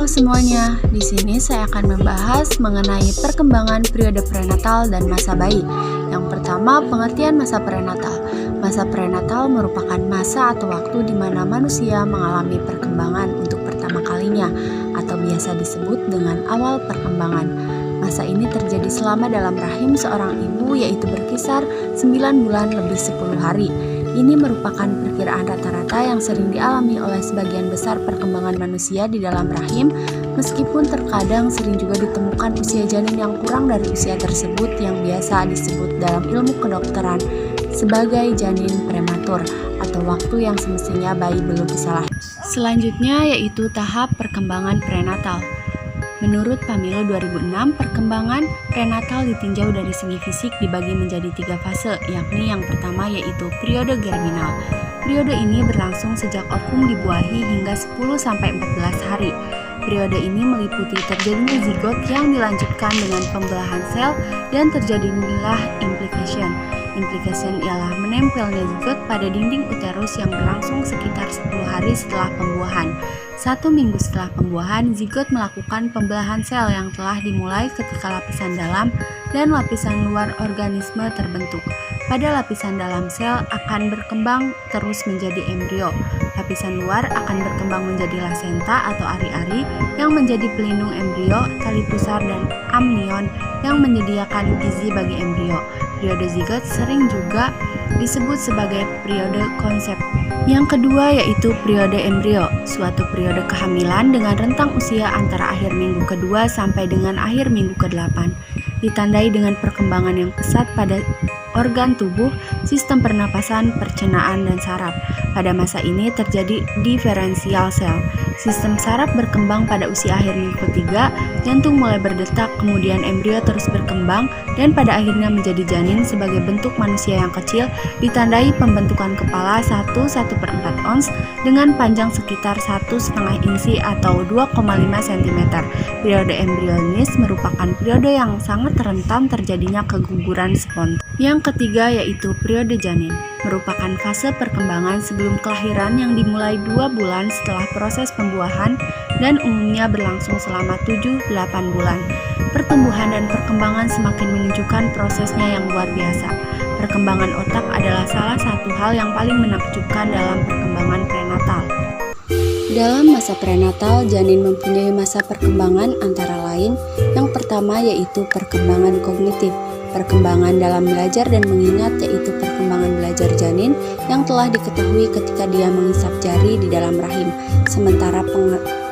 semuanya, di sini saya akan membahas mengenai perkembangan periode prenatal dan masa bayi. Yang pertama, pengertian masa prenatal. Masa prenatal merupakan masa atau waktu di mana manusia mengalami perkembangan untuk pertama kalinya, atau biasa disebut dengan awal perkembangan. Masa ini terjadi selama dalam rahim seorang ibu, yaitu berkisar 9 bulan lebih 10 hari. Ini merupakan perkiraan rata-rata yang sering dialami oleh sebagian besar perkembangan manusia di dalam rahim, meskipun terkadang sering juga ditemukan usia janin yang kurang dari usia tersebut yang biasa disebut dalam ilmu kedokteran sebagai janin prematur atau waktu yang semestinya bayi belum bisa lahir. Selanjutnya yaitu tahap perkembangan prenatal. Menurut Pamilo 2006, perkembangan prenatal ditinjau dari segi fisik dibagi menjadi 3 fase, yakni yang pertama yaitu periode germinal. Periode ini berlangsung sejak ovum dibuahi hingga 10-14 hari. Periode ini meliputi terjadinya zigot yang dilanjutkan dengan pembelahan sel dan terjadilah implication. Implication ialah menempelnya zigot pada dinding uterus yang berlangsung sekitar 10 hari setelah pembuahan. 1 minggu setelah pembuahan, zigot melakukan pembelahan sel yang telah dimulai ketika lapisan dalam dan lapisan luar organisme terbentuk. Pada lapisan dalam sel akan berkembang terus menjadi embrio. Lapisan luar akan berkembang menjadi lasenta atau ari-ari yang menjadi pelindung embrio, tali pusar dan amnion yang menyediakan gizi bagi embrio. Periode zigot sering juga disebut sebagai periode konsep. Yang kedua yaitu periode embrio, suatu periode kehamilan dengan rentang usia antara akhir minggu kedua sampai dengan akhir minggu ke-8. Ditandai dengan perkembangan yang pesat pada organ tubuh, sistem pernapasan, pencernaan, dan saraf. Pada masa ini terjadi diferensial sel. Sistem saraf berkembang pada usia akhir minggu ketiga, jantung mulai berdetak, kemudian embrio terus berkembang, dan pada akhirnya menjadi janin sebagai bentuk manusia yang kecil, ditandai pembentukan kepala 1/4 ons dengan panjang sekitar 1,5 inci atau 2,5 cm. Periode embrionis merupakan periode yang sangat rentan terjadinya keguguran spontan. Yang ketiga yaitu periode janin, merupakan fase perkembangan sebelum kelahiran yang dimulai 2 bulan setelah proses pembuahan dan umumnya berlangsung selama 7-8 bulan. Pertumbuhan dan perkembangan semakin menunjukkan prosesnya yang luar biasa. Perkembangan otak adalah salah satu hal yang paling menakjubkan dalam perkembangan prenatal. Dalam masa prenatal, janin mempunyai masa perkembangan antara lain yang pertama yaitu perkembangan kognitif. Perkembangan dalam belajar dan mengingat yaitu perkembangan belajar janin yang telah diketahui ketika dia mengisap jari di dalam rahim. Sementara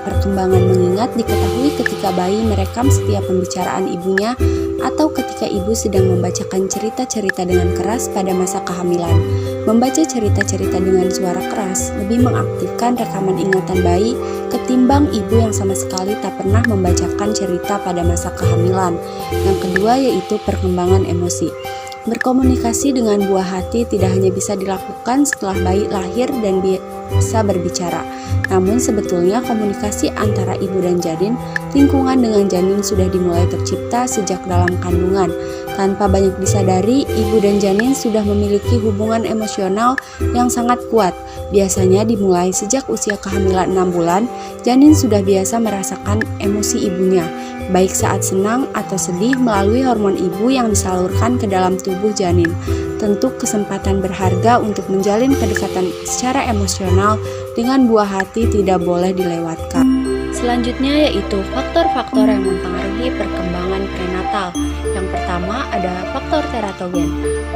perkembangan mengingat diketahui ketika bayi merekam setiap pembicaraan ibunya atau ketika ibu sedang membacakan cerita-cerita dengan keras pada masa kehamilan. Membaca cerita-cerita dengan suara keras lebih mengaktifkan rekaman ingatan bayi ketimbang ibu yang sama sekali tak pernah membacakan cerita pada masa kehamilan. Yang kedua yaitu perkembangan emosi. Berkomunikasi dengan buah hati tidak hanya bisa dilakukan setelah bayi lahir dan bisa berbicara. Namun sebetulnya komunikasi antara ibu dan janin, lingkungan dengan janin sudah dimulai tercipta sejak dalam kandungan. Tanpa banyak disadari, ibu dan janin sudah memiliki hubungan emosional yang sangat kuat. Biasanya dimulai sejak usia kehamilan 6 bulan, janin sudah biasa merasakan emosi ibunya, baik saat senang atau sedih melalui hormon ibu yang disalurkan ke dalam tubuh janin. Tentu kesempatan berharga untuk menjalin kedekatan secara emosional dengan buah hati tidak boleh dilewatkan. Selanjutnya yaitu faktor-faktor yang mempengaruhi perkembangan prenatal. Yang pertama ada faktor teratogen,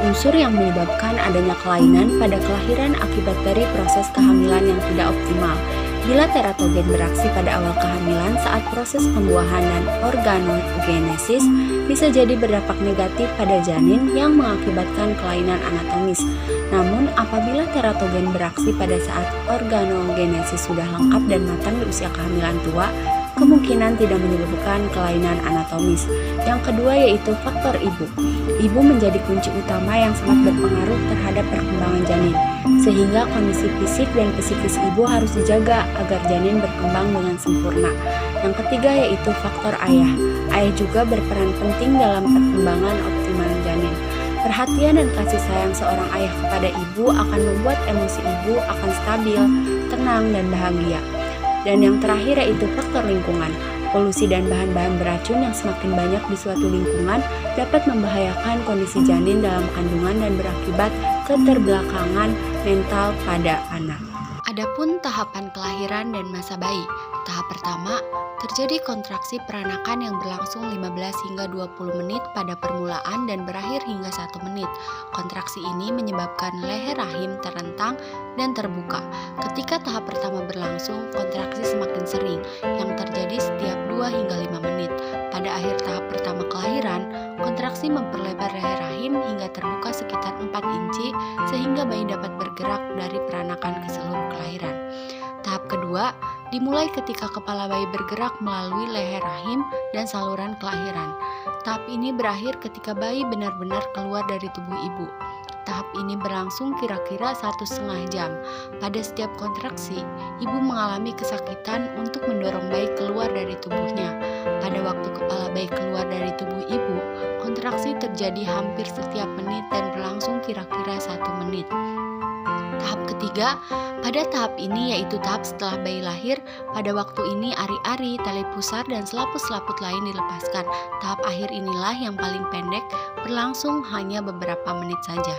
unsur yang menyebabkan adanya kelainan pada kelahiran akibat dari proses kehamilan yang tidak optimal. Bila teratogen beraksi pada awal kehamilan saat proses pembuahan dan organogenesis, bisa jadi berdampak negatif pada janin yang mengakibatkan kelainan anatomis. Namun, apabila teratogen beraksi pada saat organogenesis sudah lengkap dan matang di usia kehamilan tua, kemungkinan tidak menyebabkan kelainan anatomis. Yang kedua yaitu faktor ibu. Ibu menjadi kunci utama yang sangat berpengaruh terhadap perkembangan janin, sehingga kondisi fisik dan psikis ibu harus dijaga agar janin berkembang dengan sempurna. Yang ketiga yaitu faktor ayah. Ayah juga berperan penting dalam perkembangan optimal janin. Perhatian dan kasih sayang seorang ayah kepada ibu akan membuat emosi ibu akan stabil, tenang, dan bahagia. Dan yang terakhir yaitu faktor lingkungan. Polusi dan bahan-bahan beracun yang semakin banyak di suatu lingkungan dapat membahayakan kondisi janin dalam kandungan dan berakibat keterbelakangan mental pada anak. Adapun tahapan kelahiran dan masa bayi. Tahap pertama, terjadi kontraksi peranakan yang berlangsung 15 hingga 20 menit pada permulaan dan berakhir hingga 1 menit. Kontraksi ini menyebabkan leher rahim terentang dan terbuka. Ketika tahap pertama berlangsung, kontraksi semakin sering, yang terjadi setiap 2 hingga 5 menit. Pada akhir tahap pertama kelahiran, kontraksi memperlebar leher rahim hingga terbuka sekitar 4 inci sehingga bayi dapat bergerak dari peranakan ke seluruh kelahiran. Tahap kedua dimulai ketika kepala bayi bergerak melalui leher rahim dan saluran kelahiran. Tahap ini berakhir ketika bayi benar-benar keluar dari tubuh ibu. Tahap ini berlangsung kira-kira 1,5 jam. Pada setiap kontraksi, ibu mengalami kesakitan untuk mendorong bayi keluar dari tubuhnya. Pada waktu kepala bayi keluar dari tubuh ibu, kontraksi terjadi hampir setiap menit dan berlangsung kira-kira 1 menit. Tahap ketiga, pada tahap ini yaitu tahap setelah bayi lahir. Pada waktu ini ari-ari, tali pusar, dan selaput-selaput lain dilepaskan. Tahap akhir inilah yang paling pendek, berlangsung hanya beberapa menit saja.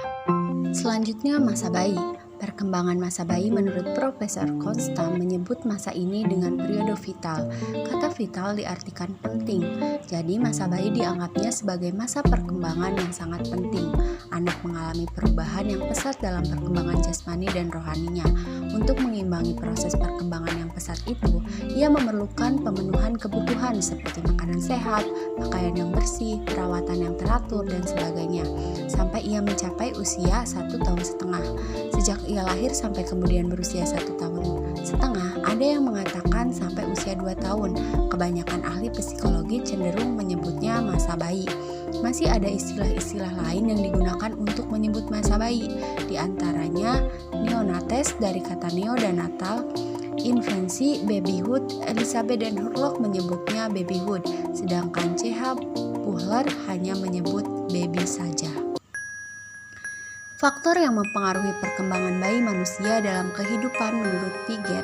Selanjutnya masa bayi. Perkembangan masa bayi menurut Profesor Constant menyebut masa ini dengan periode vital. Kata vital diartikan penting, jadi masa bayi dianggapnya sebagai masa perkembangan yang sangat penting. Anak mengalami perubahan yang pesat dalam perkembangan jasmani dan rohaninya. Untuk mengimbangi proses perkembangan yang pesat itu, ia memerlukan pemenuhan kebutuhan seperti makanan sehat, pakaian yang bersih, perawatan yang teratur, dan sebagainya, sampai ia mencapai usia 1,5 tahun. Sejak ia lahir sampai kemudian berusia 1,5 tahun, ada yang mengatakan sampai usia 2 tahun. Kebanyakan ahli psikologi cenderung menyebutnya masa bayi. Masih ada istilah-istilah lain yang digunakan untuk menyebut masa bayi, di antaranya neonates dari kata neo dan natal, infancy, babyhood. Elizabeth dan Hurlock menyebutnya babyhood, sedangkan C.H. Buhler hanya menyebut baby saja. Faktor yang mempengaruhi perkembangan bayi manusia dalam kehidupan menurut Piaget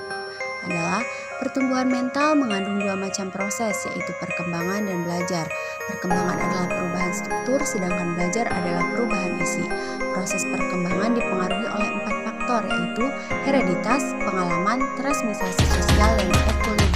adalah pertumbuhan mental mengandung 2 macam proses, yaitu perkembangan dan belajar. Perkembangan adalah perubahan struktur, sedangkan belajar adalah perubahan isi. Proses perkembangan dipengaruhi oleh 4 faktor, yaitu hereditas, pengalaman, transmisi sosial, dan ekualitas.